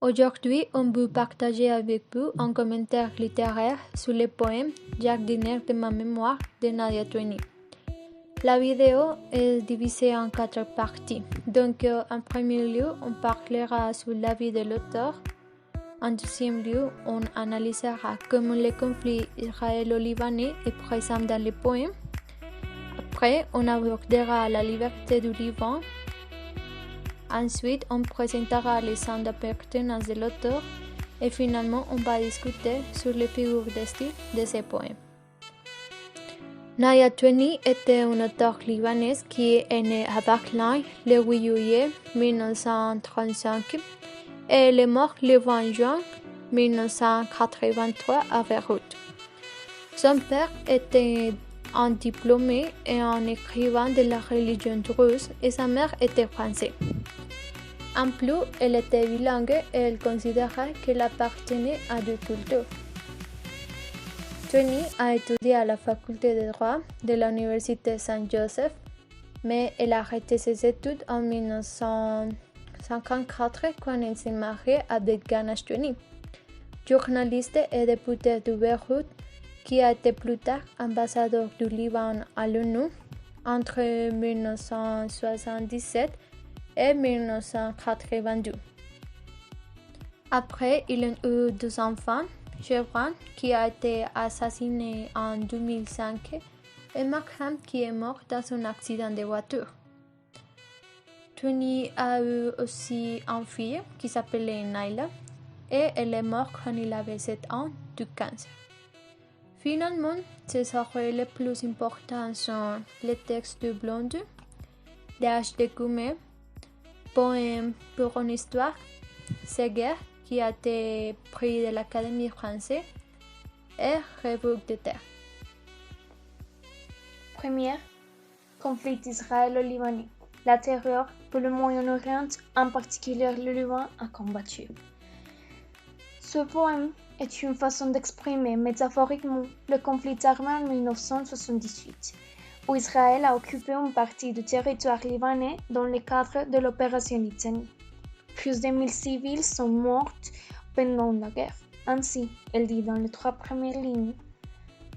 Aujourd'hui, on veut partager avec vous un commentaire littéraire sur le poème Jardinière de ma mémoire de Nadia Twain. La vidéo est divisée en 4 parties. Donc, en premier lieu, on parlera sur la vie de l'auteur. En deuxième lieu, on analysera comment le conflit israélo-libanais est présent dans le poème. Après, on abordera la liberté du Liban. Ensuite, on présentera les centres d'appartenance de l'auteur. Et finalement, on va discuter sur les figures de style de ce poème. Nadia Twain était une auteure libanaise qui est née à Berlin le 8 juillet 1935 et elle est morte le 20 juin 1983 à Beyrouth. Son père était un diplômé et un écrivain de la religion russe et sa mère était française. En plus, elle était bilingue et elle considérait qu'elle appartenait à deux cultures. Twain a étudié à la faculté de droit de l'université Saint-Joseph, mais elle a arrêté ses études en 1954 quand elle s'est mariée avec Ganesh Twain, journaliste et député de Beyrouth, qui a été plus tard ambassadeur du Liban à l'ONU entre 1977 et 1982. Après, ils ont eu 2 enfants, Chevron, qui a été assassiné en 2005, et Makram, qui est mort dans un accident de voiture. Twain a eu aussi une fille qui s'appelait Naila, et elle est morte quand il avait 7 ans du cancer. Finalement, ses œuvres les plus importantes sont les textes de Blonde, L'âge de Goumet, Poème pour une histoire, Séguer, qui a été prix de l'Académie française, et Revue de terre. Première, conflit israélo-libanais. La terreur pour le Moyen-Orient, en particulier le Liban, a combattu. Ce poème est une façon d'exprimer métaphoriquement le conflit armé en 1978, où Israël a occupé une partie du territoire libanais dans le cadre de l'opération Litanie. Plus de 1000 civils sont morts pendant la guerre. Ainsi, elle dit dans les 3 premières lignes,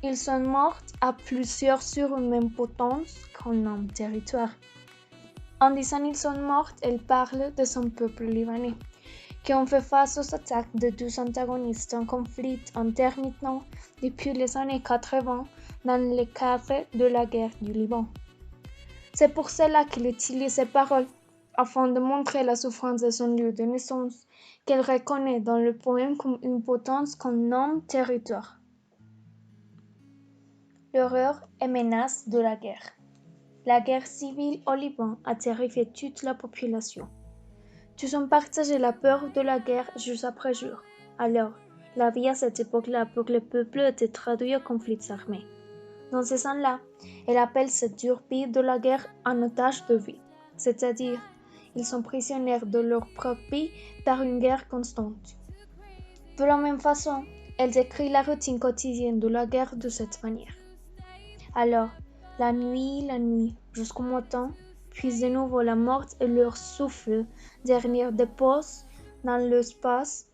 ils sont morts à plusieurs sur une même potence qu'un même territoire. En disant ils sont morts, elle parle de son peuple libanais, qui ont fait face aux attaques de 2 antagonistes en conflit intermittent depuis les années 80 dans le cadre de la guerre du Liban. C'est pour cela qu'elle utilise ces paroles, afin de montrer la souffrance de son lieu de naissance, qu'elle reconnaît dans le poème comme une potence qu'on nomme territoire. L'horreur et menace de la guerre. La guerre civile au Liban a terrifié toute la population. Tous ont partagé la peur de la guerre jour après jour. Alors, la vie à cette époque-là pour le peuple était traduite aux conflits armés. Dans ce sens-là, elle appelle cette dure vie de la guerre un otage de vie, c'est-à-dire ils sont prisonniers de leur propre vie par une guerre constante. De la même façon, elle décrit la routine quotidienne de la guerre de cette manière. Alors, la nuit, jusqu'au matin, puis de nouveau la mort et leur souffle, dernière dépose dans l'espace,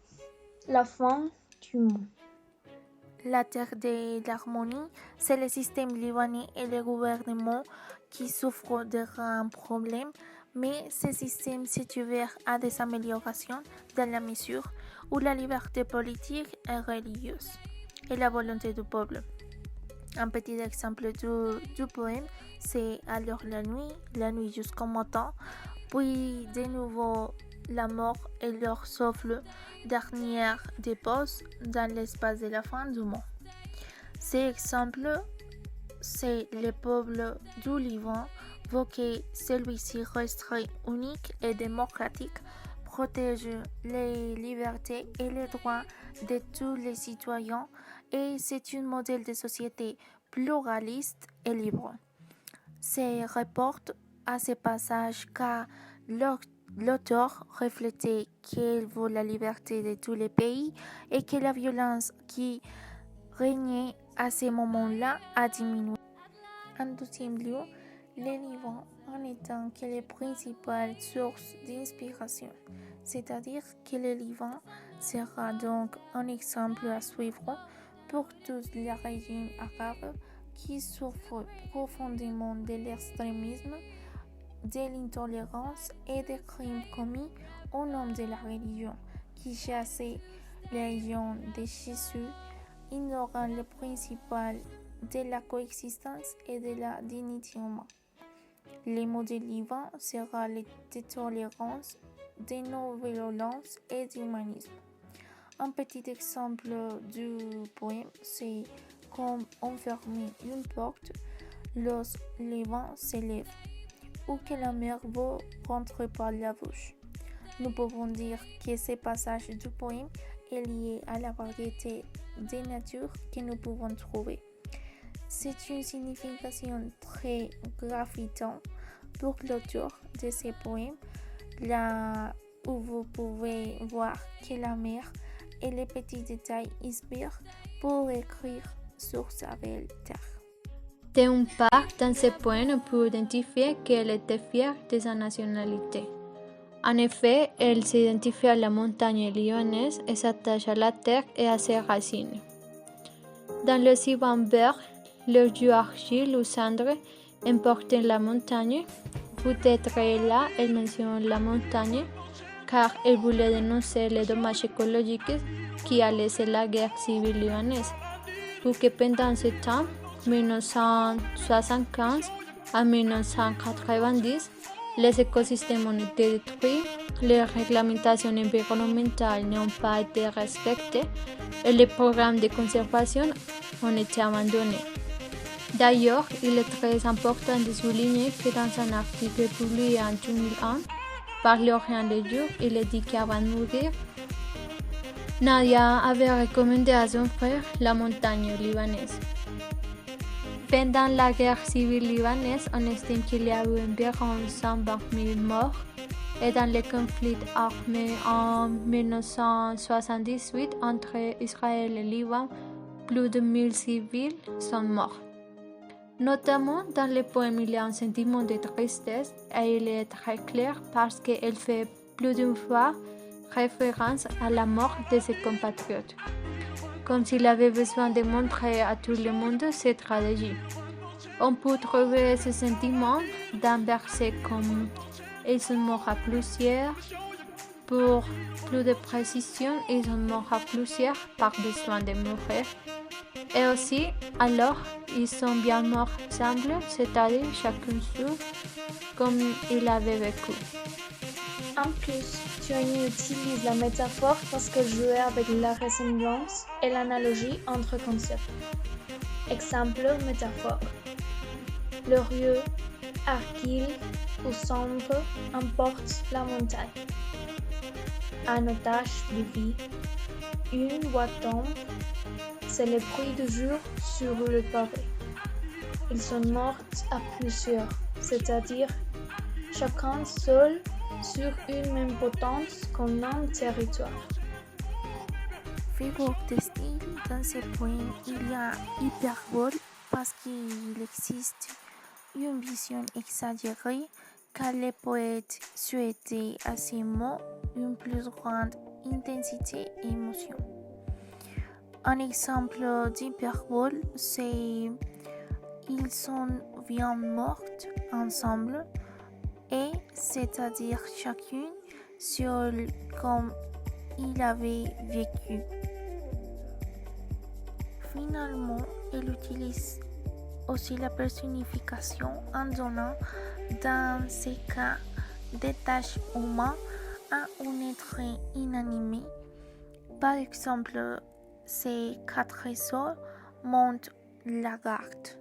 la fin du monde. La terre de l'harmonie, c'est le système libanais et le gouvernement qui souffrent de grands problèmes, mais ce système s'est ouvert à des améliorations dans la mesure où la liberté politique et religieuse et la volonté du peuple. Un petit exemple du poème, c'est alors la nuit jusqu'au matin, puis de nouveau la mort et leur souffle dernière dépose dans l'espace de la fin du monde. Cet exemple, c'est le peuple du Liban veut que celui-ci reste unique et démocratique, protège les libertés et les droits de tous les citoyens et c'est un modèle de société pluraliste et libre. Se reporte à ce passage car l'auteur reflétait qu'il veut la liberté de tous les pays et que la violence qui régnait à ce moment-là a diminué. En deuxième lieu, l'élévant en étant que les principales sources d'inspiration, c'est-à-dire que l'élévant sera donc un exemple à suivre pour toute la région arabe qui souffre profondément de l'extrémisme, de l'intolérance et des crimes commis au nom de la religion, qui chassait les gens de Jésus, ignorant le principal de la coexistence et de la dignité humaine. Le modèle vivant sera la tolérance, de non-violence et d'humanisme. Un petit exemple du poème, c'est comme on ferme une porte lorsque le vent s'élève, ou que la mer vous rentre par la bouche. Nous pouvons dire que ce passage du poème est lié à la variété des natures que nous pouvons trouver. C'est une signification très gratifiante pour l'auteur de ces poèmes, là où vous pouvez voir que la mer et les petits détails inspirent pour écrire sur sa belle terre. D'une part, dans ce point, on peut identifier qu'elle était fière de sa nationalité. En effet, elle s'identifie à la montagne libanaise et s'attache à la terre et à ses racines. Dans le Sivan vert, leurs yeux argile ou cendre emportent la montagne. Peut-être là, elle mentionne la montagne car elle voulait dénoncer les dommages écologiques qui a laissé la guerre civile libanaise. Pour que pendant ce temps, 1975 à 1990, les écosystèmes ont été détruits, les réglementations environnementales n'ont pas été respectées et les programmes de conservation ont été abandonnés. D'ailleurs, il est très important de souligner que dans un article publié en 2001 par l'Orient le jour, il est dit qu'avant de mourir, Nadia avait recommandé à son frère la montagne libanaise. Pendant la guerre civile libanaise, on estime qu'il y a eu environ 120 000 morts et dans les conflits armés en 1978 entre Israël et Liban, plus de 1000 civils sont morts. Notamment dans le poème, il y a un sentiment de tristesse et il est très clair parce qu'elle fait plus d'une fois référence à la mort de ses compatriotes, comme s'il avait besoin de montrer à tout le monde ses stratégies. On peut trouver ce sentiment dans versets comme « Ils sont morts à plusieurs ». Pour plus de précision, ils sont morts à plusieurs par besoin de mourir. Et aussi, alors, ils sont bien morts ensemble, c'est-à-dire chacun seul, comme il avait vécu. En plus, Tuani utilise la métaphore parce qu'elle jouait avec la ressemblance et l'analogie entre concepts. Exemple, métaphore. Leurs yeux, argile ou sombre, emportent la montagne. Un otage de vie, une voix tombe, c'est le bruit du jour sur le pavé. Ils sont morts à plusieurs, c'est-à-dire chacun seul sur une même potence comme un territoire. Figure de style, dans ce poème, il y a hyperbole parce qu'il existe une vision exagérée car les poètes souhaitaient à ces mots une plus grande intensité et émotion. Un exemple d'hyperbole, c'est « ils sont bien morts ensemble » et c'est-à-dire chacune seule comme il avait vécu. Finalement, elle utilise aussi la personnification en donnant, dans ces cas, des tâches humaines à un être inanimé. Par exemple, ces 4 sœurs montent la garde.